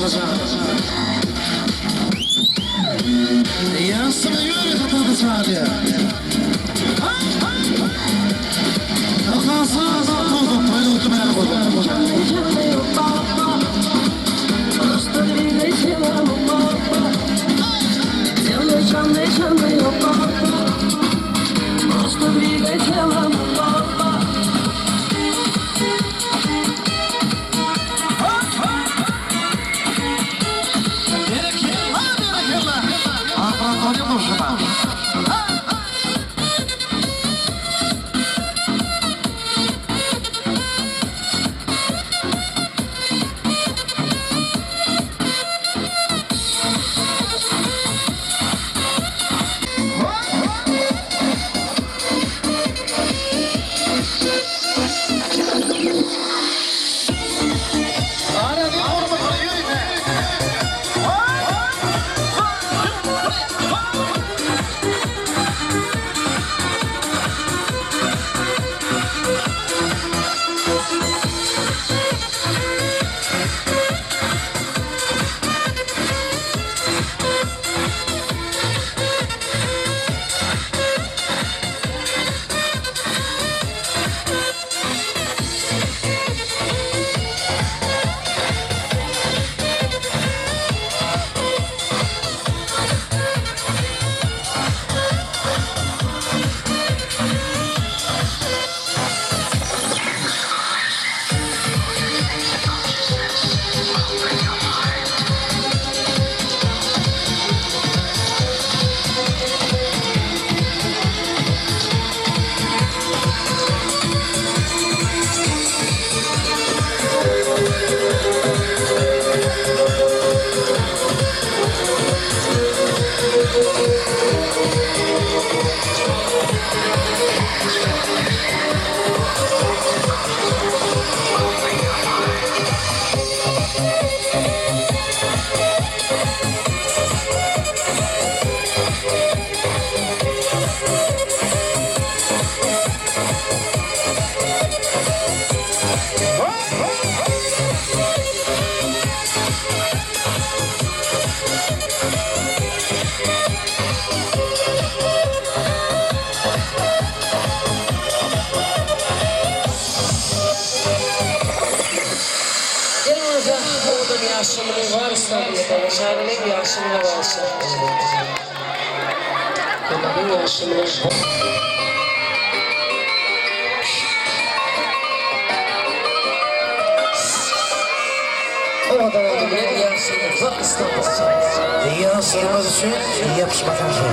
Я стою это надо звали. Просто двигай телом, делай черный опыт. Просто двигай телом, yaşamını varsa yaşamının yaşamını varsa onların yaşamını o adamın bir yaşamını varsa Yaşamımız için yapışmak lazım.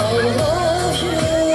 I love you.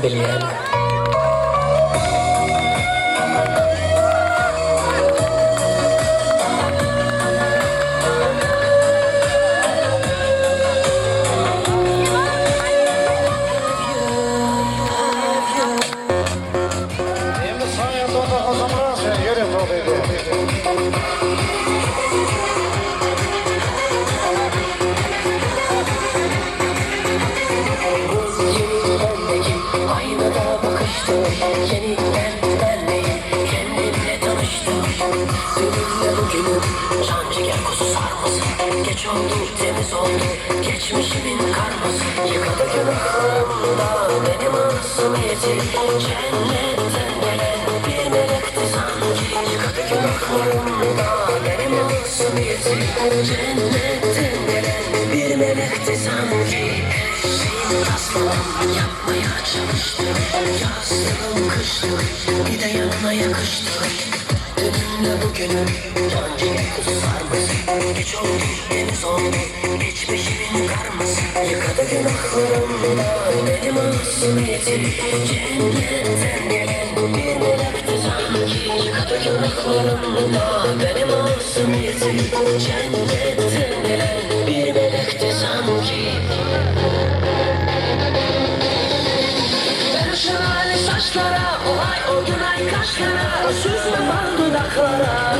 bil yani. Aynada bakıştım, yeniden benleyim, kendimle tanıştım. Dünümle bugünüm, can ciğer kuzu sarması. Geç oldu, temiz oldu, geçmişimin karması. Yıkadı günahlarımda benim asumiyetim. Cennetten gelen bir melekti sanki. Yıkadı günahlarımda benim asumiyetim. Cennetten gelen bir melekti sanki. Taslamam yapmaya çalıştım. Yazdım kışlık, bir de yanına yakıştım. Dünümle bugünüm, can ciğer kuzu sarması. Geç oldu, deniz oldu, geçmişimin karması. Yıkadı günahlarımda benim asumiyetim. Cennetten gelen bir melekti sanki. Yıkadı günahlarımda benim asumiyetim. Cennetten gelen bir melekti sanki. Şelale saçlara, o ay o gün ay kaşlara, süzme bal dudaklara.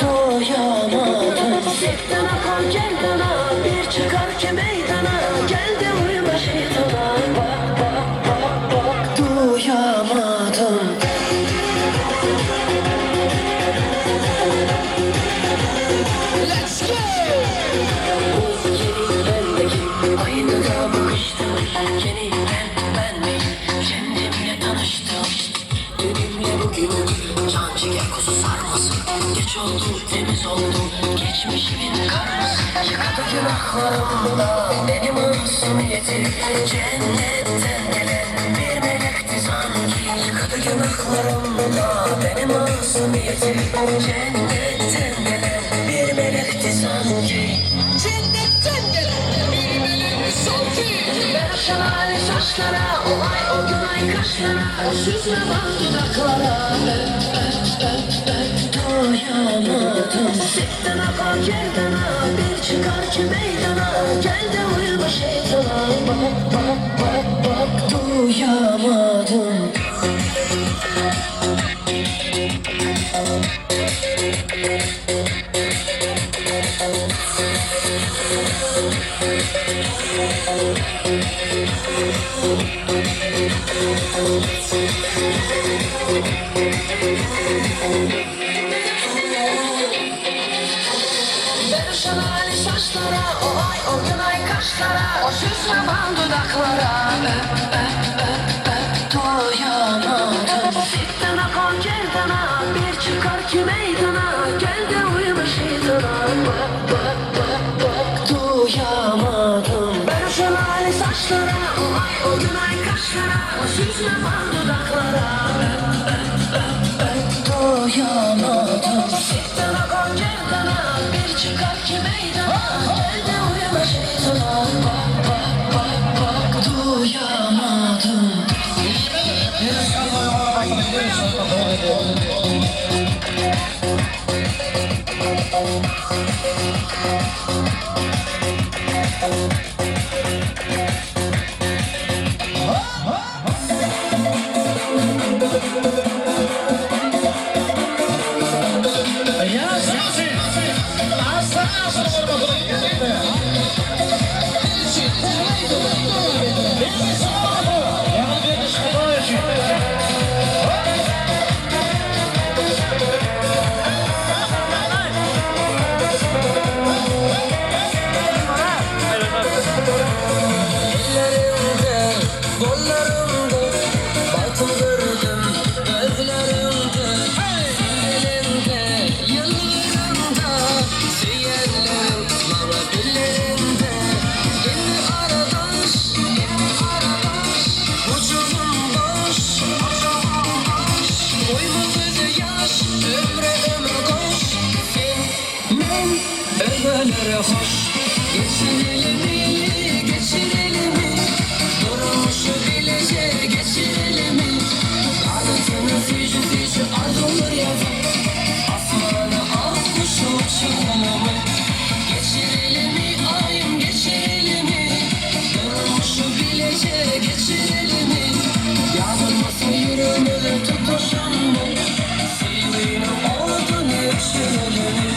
Doyamadım. Sekten akar gergana, bir çıkar ki meydana. Gel de uyuma şeytana. Bak bak bak bak. Doyamadım. Let's go. Bu yeni bendeki aynada bakıştım. Yeniden kendimle tanıştım. Dünümle bugünüm, can ciğer kuzu sarması. Geç oldu, temiz oldu, geçmişimin karması. Yıkadı günahlarımda benim asumiyetim. Cennetten gelen bir melekti sanki. Yıkadı günahlarımda benim asumiyetim. Cennetten gelen bir melekti sanki. Cennetten gelen bir melekti sanki. Ben şelale saçlara, o ay o gün ay kaşlara, süzme bal dudaklara. Doyamadım. Sekten akar gergana, bir çıkar ki meydana. Gel de uyuma şeytana. Bak bak bak bak. Doyamadım. Ben şelale saçlara, o ay o gün ay kaşlara, o süzme bal dudaklara. Doyamadım. Sekten akar gergana, bir çıkar ki meydana. Gel de uyuma şeytana. Bak bak bak bak. Doyamadım. Ben şelale saçlara, o ay o gün ay kaşlara, o süzme bal dudaklara. Doyamadım. Sekten akar gergana, bir çıkar ki meydana. Gel de uyuma şeytana. Bak bak bak bak. Doyamadım. hoş. Geçirelim mi, geçirelim mi? Durmuşu bilece geçirelim mi? Yağmurmasın yüreğime tutuşan mı? Sevdiğinin olduğunu öksürelim mi?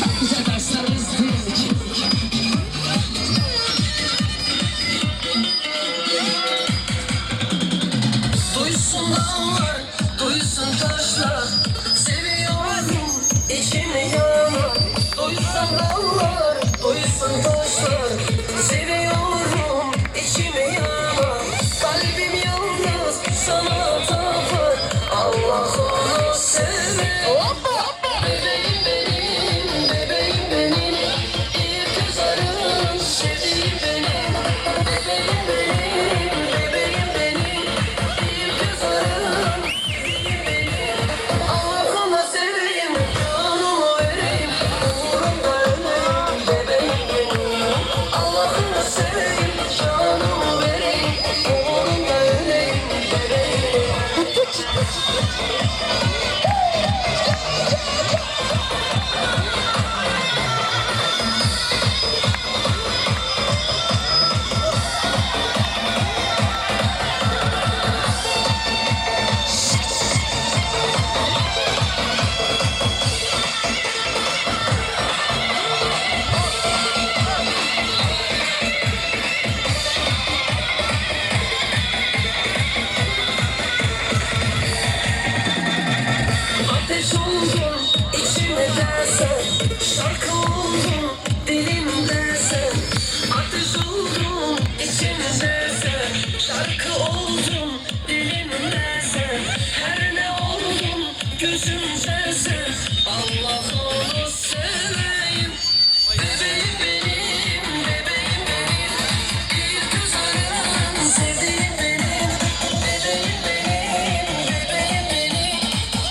Çok güzel derslerimiz dinledik. Duysun dağlar, duysun taşlar, seviyorum içimi yanar. Duysun dağlar, duysun taşlar, seviyorum içimi yanar. Kalbim yalnız sana tapar, Allah onu sever. Ateş oldum içimde sen, şarkı oldum dilimde sen. Ateş oldum içimde sen, şarkı oldum dilimde sen. Her ne oldum gözümde sen, Allah onu seveyim. Bebeğim benim, bebeğim benim, bir güzelim sevdiğim benim. Bebeğim benim, bebeğim benim,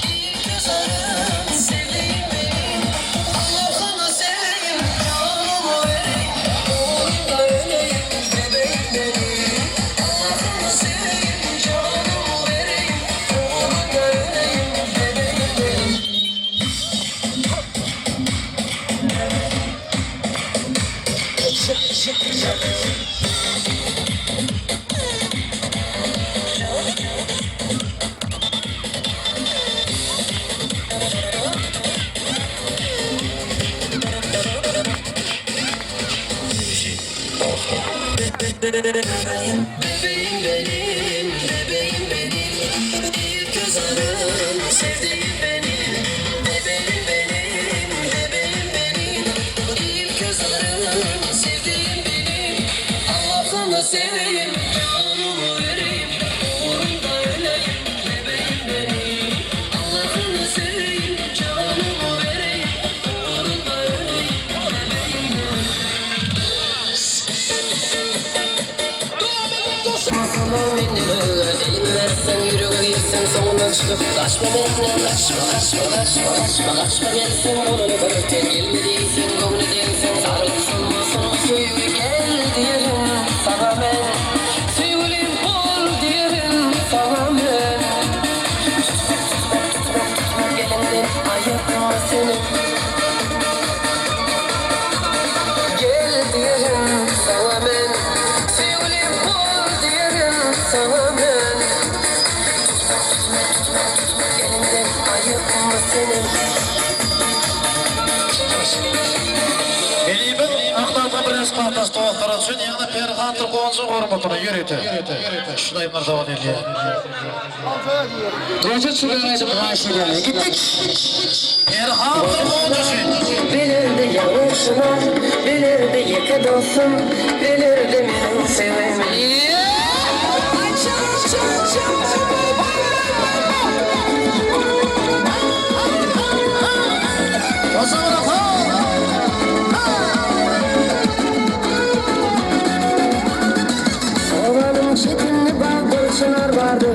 bir güzelim sevdiğim benim. Allah'ını seveyim, canımı vereyim, onunla öleyim. Bebeğim benim, Allah'ını seveyim, canımı vereyim, onunla öleyim. Bebeğim benim. Bebeğim, bebeğim benim, bebeğim benim. İlk göz ağrım, sevdiğim benim. Bebeğim benim, bebeğim benim. İlk göz ağrım, sevdiğim benim. Allah'ını seveyim, canımı vereyim. Uğrunda öleyim, bebeğim benim. Allah'ını seveyim, canımı vereyim. Uğrunda öleyim, bebeğim benim. Masumum ünlü, elimi versen yürüye girsen sonuna çıkıp kaçma benden, kaçma, kaçma, kaçma, kaçma, kaçma gelsin burnunu kırırken gelmediysen, gönlü değilsen sarılsın mısın suyu gel diyelim sana ben, sevgilim ol diyelim sana ben. Elinden ayakma senin, gel diyelim sana ben, sevgilim ol diyelim sana ben. Elinden ayakma senin. Elibin aqlardan biraz qaltas to'xtara üçün yana perxantır qo'nsu hormatini yürütü. Shunday martabat elga. Roja çürüyesi karşıya gittik. Perxantır qo'nsu. Bilirdi yanlışını, bilirdi yeke dostum, bilirdi benim sevimli. O zaman Ovalım çetinli bağ, çınar vardı